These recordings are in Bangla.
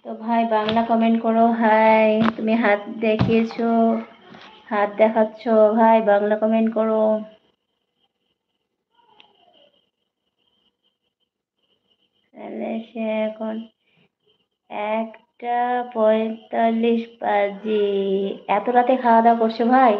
তো ভাই বাংলা কমেন্ট করো। হাই, তুমি হাত দেখিয়েছো, হাত দেখাচ্ছ, ভাই বাংলা কমেন্ট করো। তাহলে সে এখন 1:45 বাজে। এত রাতে খাওয়া দাওয়া করছো ভাই?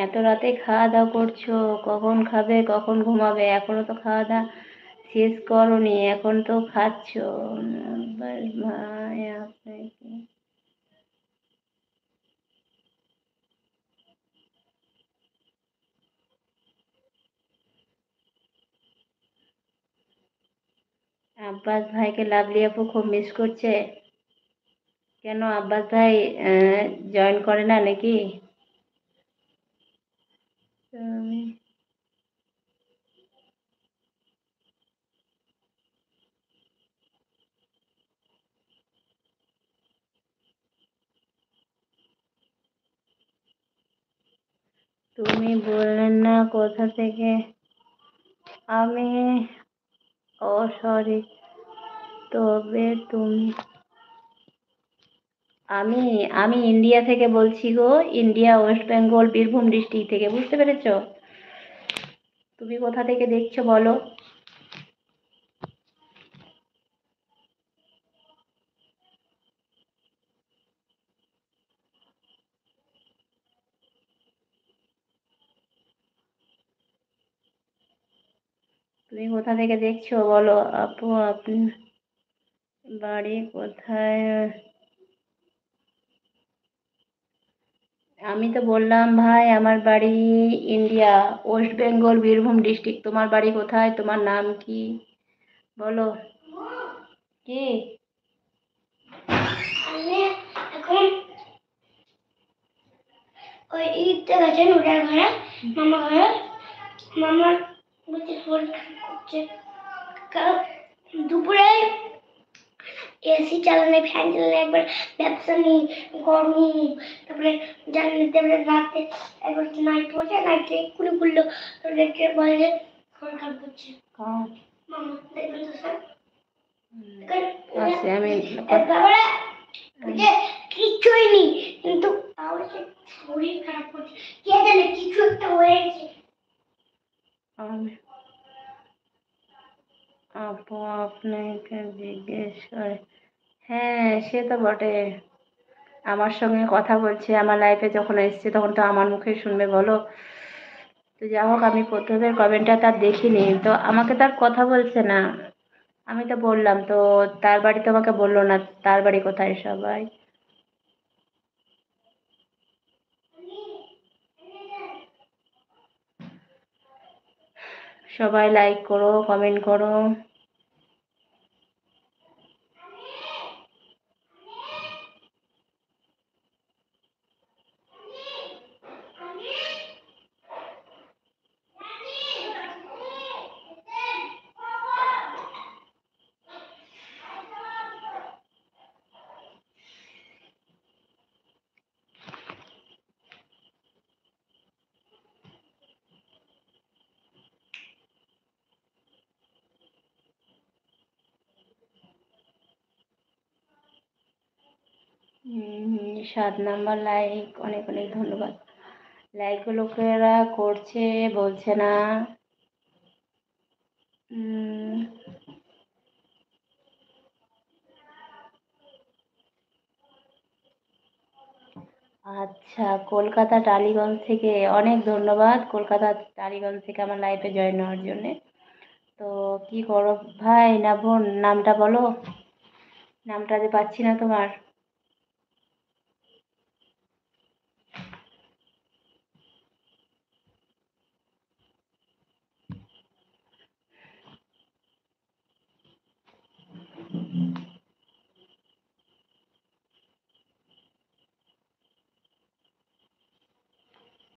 এত রাতে খাওয়া দাওয়া করছো, কখন খাবে কখন ঘুমাবে? এখনো তো খাওয়া দাওয়া শেষ করোনি, এখন তো খাচ্ছো। বাস ভাই আপনাকে আব্বাস ভাইকে লাভলি আপু খুব মিস করছে। কেন আব্বাস ভাই জয়েন করে না নাকি? তুমি তুমি বললেন না কোথা থেকে? আমি, ও সরি, তবে তুমি, আমি আমি ইন্ডিয়া থেকে বলছি গো। India, West Bengal, Birbhum district থেকে। বুঝতে পেরেছো? তুমি কোথা থেকে দেখছো বলো? তুমি কোথা থেকে দেখছো বলো আপু? আপনি বাড়ি কোথায়? আমি তো বললাম ভাই আমার বাড়ি India, West Bengal, Birbhum district. তোমার বাড়ি কোথায়? তোমার নাম কি বলো? কি? আমি এখন ওই ঈদটা গেছেন ওটার ঘরে, মামা ঘরে। মামা বলছে শরীর খারাপ করছে, কারণ দুপুরে এসি চালানো, ফ্যান চালানো, একবার ব্যবসা নেই, গরম, তারপরে জানলে তারপরে রাতে একবার নাইট পড়ছে, নাইটে এক্ষুনি খুললো, তারপরে বলে যে শরীর খারাপ করছে। মামা দেখবে তো স্যার, আচ্ছা আমি তারপরে যে কিছুই নেই, কিন্তু তাহলে শরীর খারাপ করছে, কে জানে কিছু একটা হয়েছে। আপু আপনাকে জিজ্ঞেস করে, হ্যাঁ সে তো বটে। আমার সঙ্গে কথা বলছে, আমার লাইফে যখন এসছে তখন তো আমার মুখে শুনবে বলো। তো যা হোক, আমি প্রথমের কমেন্টটা তার দেখিনি, তো আমাকে তার কথা বলছে না। আমি তো বললাম তো, তার বাড়ি তো আমাকে বললো না তার বাড়ি কোথায় সবাই। সবাই লাইক করো, কমেন্ট করো। হুম, 7 নাম্বার লাইক, অনেক অনেক ধন্যবাদ। লাইকগুলো লোকেরা করছে, বলছে না। উম, আচ্ছা, কলকাতা টালিগঞ্জ থেকে অনেক ধন্যবাদ। কলকাতা টালিগঞ্জ থেকে আমার লাইফে জয়েন হওয়ার জন্যে। তো কি করো ভাই না বোন, নামটা বলো, নামটা যে পাচ্ছি না তোমার।